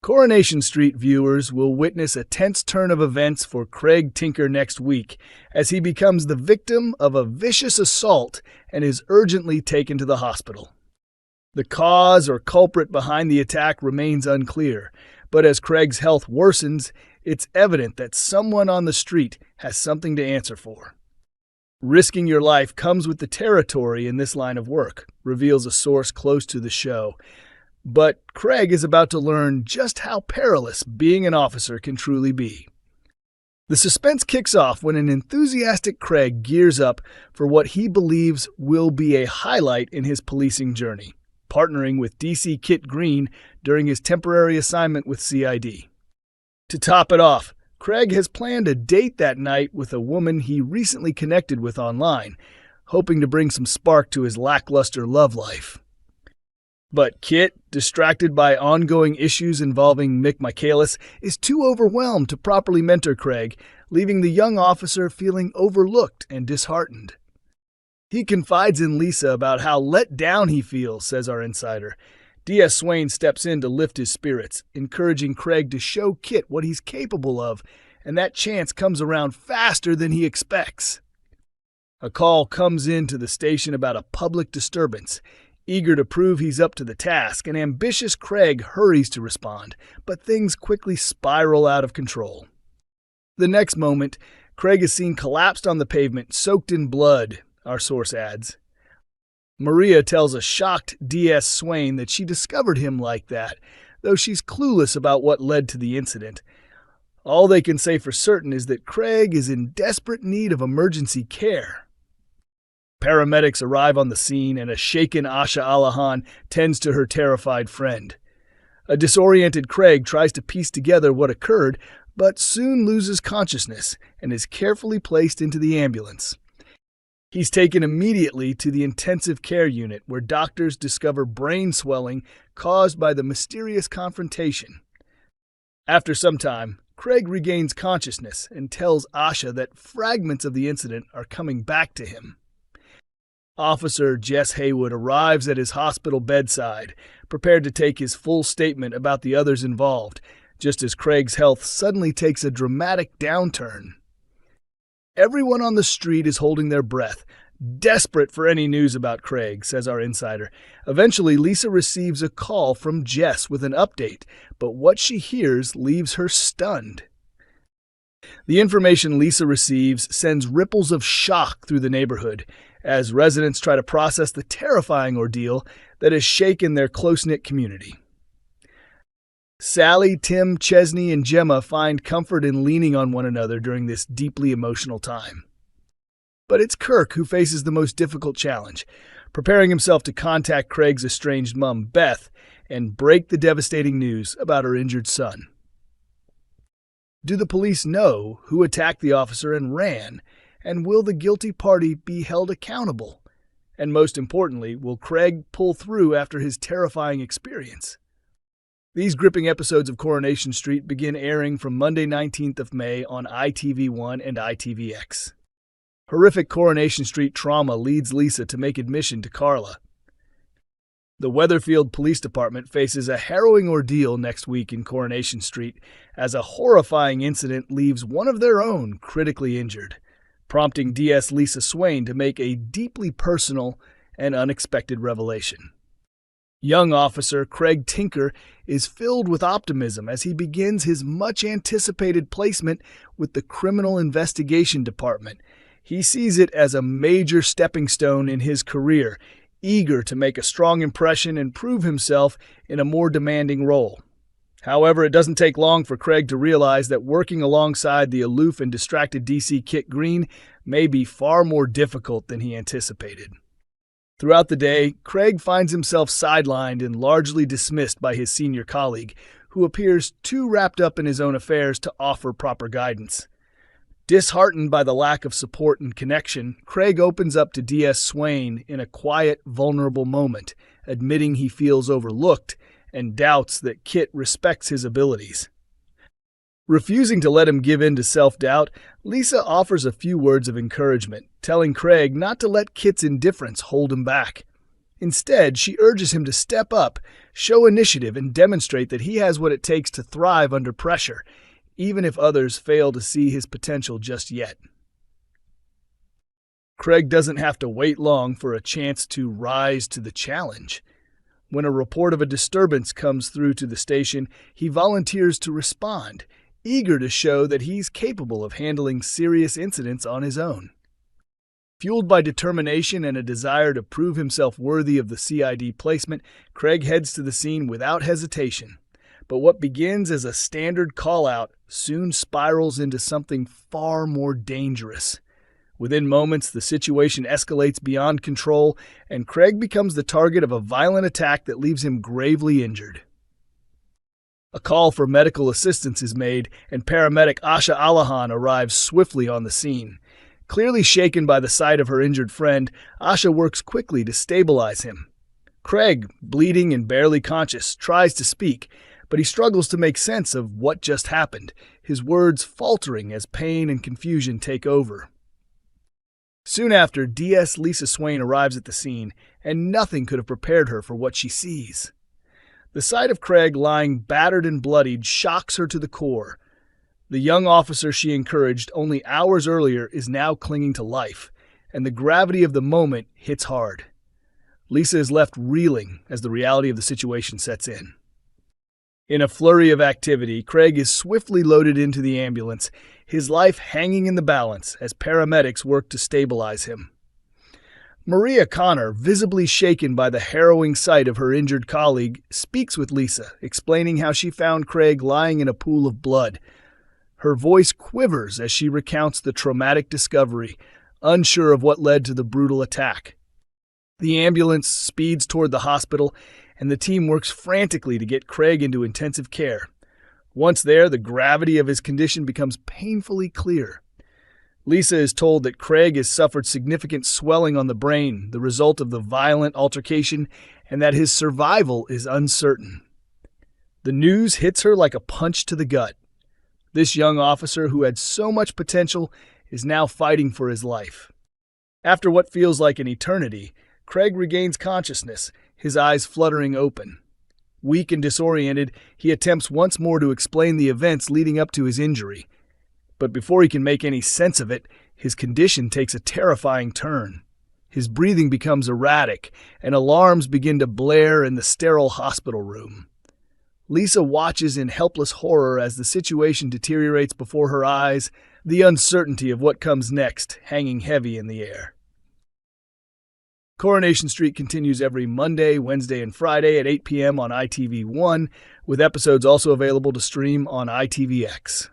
Coronation Street viewers will witness a tense turn of events for Craig Tinker next week as he becomes the victim of a vicious assault and is urgently taken to the hospital. The cause or culprit behind the attack remains unclear, but as Craig's health worsens, it's evident that someone on the street has something to answer for. Risking your life comes with the territory in this line of work, reveals a source close to the show. But Craig is about to learn just how perilous being an officer can truly be. The suspense kicks off when an enthusiastic Craig gears up for what he believes will be a highlight in his policing journey, partnering with DC Kit Green during his temporary assignment with CID. To top it off, Craig has planned a date that night with a woman he recently connected with online, hoping to bring some spark to his lackluster love life. But Kit, distracted by ongoing issues involving Mick Michaelis, is too overwhelmed to properly mentor Craig, leaving the young officer feeling overlooked and disheartened. He confides in Lisa about how let down he feels, says our insider. D.S. Swain steps in to lift his spirits, encouraging Craig to show Kit what he's capable of, and that chance comes around faster than he expects. A call comes in to the station about a public disturbance. Eager to prove he's up to the task, an ambitious Craig hurries to respond, but things quickly spiral out of control. The next moment, Craig is seen collapsed on the pavement, soaked in blood, our source adds. Maria tells a shocked D.S. Swain that she discovered him like that, though she's clueless about what led to the incident. All they can say for certain is that Craig is in desperate need of emergency care. Paramedics arrive on the scene, and a shaken Asha Alahan tends to her terrified friend. A disoriented Craig tries to piece together what occurred, but soon loses consciousness and is carefully placed into the ambulance. He's taken immediately to the intensive care unit, where doctors discover brain swelling caused by the mysterious confrontation. After some time, Craig regains consciousness and tells Asha that fragments of the incident are coming back to him. Officer Jess Haywood arrives at his hospital bedside, prepared to take his full statement about the others involved, just as Craig's health suddenly takes a dramatic downturn. Everyone on the street is holding their breath, desperate for any news about Craig, says our insider. Eventually, Lisa receives a call from Jess with an update, but what she hears leaves her stunned. The information Lisa receives sends ripples of shock through the neighborhood, as residents try to process the terrifying ordeal that has shaken their close-knit community. Sally, Tim, Chesney, and Gemma find comfort in leaning on one another during this deeply emotional time. But it's Kirk who faces the most difficult challenge, preparing himself to contact Craig's estranged mom, Beth, and break the devastating news about her injured son. Do the police know who attacked the officer and ran? And will the guilty party be held accountable? And most importantly, will Craig pull through after his terrifying experience? These gripping episodes of Coronation Street begin airing from Monday 19th of May on ITV1 and ITVX. Horrific Coronation Street trauma leads Lisa to make admission to Carla. The Weatherfield Police Department faces a harrowing ordeal next week in Coronation Street as a horrifying incident leaves one of their own critically injured, prompting DS Lisa Swain to make a deeply personal and unexpected revelation. Young officer Craig Tinker is filled with optimism as he begins his much-anticipated placement with the Criminal Investigation Department. He sees it as a major stepping stone in his career, eager to make a strong impression and prove himself in a more demanding role. However, it doesn't take long for Craig to realize that working alongside the aloof and distracted DC Kit Green may be far more difficult than he anticipated. Throughout the day, Craig finds himself sidelined and largely dismissed by his senior colleague, who appears too wrapped up in his own affairs to offer proper guidance. Disheartened by the lack of support and connection, Craig opens up to D.S. Swain in a quiet, vulnerable moment, admitting he feels overlooked and doubts that Kit respects his abilities. Refusing to let him give in to self-doubt, Lisa offers a few words of encouragement, telling Craig not to let Kit's indifference hold him back. Instead, she urges him to step up, show initiative, and demonstrate that he has what it takes to thrive under pressure, even if others fail to see his potential just yet. Craig doesn't have to wait long for a chance to rise to the challenge. When a report of a disturbance comes through to the station, he volunteers to respond, eager to show that he's capable of handling serious incidents on his own. Fueled by determination and a desire to prove himself worthy of the CID placement, Craig heads to the scene without hesitation. But what begins as a standard call-out soon spirals into something far more dangerous. Within moments, the situation escalates beyond control, and Craig becomes the target of a violent attack that leaves him gravely injured. A call for medical assistance is made, and paramedic Asha Alahan arrives swiftly on the scene. Clearly shaken by the sight of her injured friend, Asha works quickly to stabilize him. Craig, bleeding and barely conscious, tries to speak, but he struggles to make sense of what just happened, his words faltering as pain and confusion take over. Soon after, DS Lisa Swain arrives at the scene, and nothing could have prepared her for what she sees. The sight of Craig lying battered and bloodied shocks her to the core. The young officer she encouraged only hours earlier is now clinging to life, and the gravity of the moment hits hard. Lisa is left reeling as the reality of the situation sets in. In a flurry of activity, Craig is swiftly loaded into the ambulance, his life hanging in the balance as paramedics work to stabilize him. Maria Connor, visibly shaken by the harrowing sight of her injured colleague, speaks with Lisa, explaining how she found Craig lying in a pool of blood. Her voice quivers as she recounts the traumatic discovery, unsure of what led to the brutal attack. The ambulance speeds toward the hospital, and the team works frantically to get Craig into intensive care. Once there, the gravity of his condition becomes painfully clear. Lisa is told that Craig has suffered significant swelling on the brain, the result of the violent altercation, and that his survival is uncertain. The news hits her like a punch to the gut. This young officer, who had so much potential, is now fighting for his life. After what feels like an eternity, Craig regains consciousness, his eyes fluttering open. Weak and disoriented, he attempts once more to explain the events leading up to his injury. But before he can make any sense of it, his condition takes a terrifying turn. His breathing becomes erratic, and alarms begin to blare in the sterile hospital room. Lisa watches in helpless horror as the situation deteriorates before her eyes, the uncertainty of what comes next hanging heavy in the air. Coronation Street continues every Monday, Wednesday, and Friday at 8 p.m. on ITV1, with episodes also available to stream on ITVX.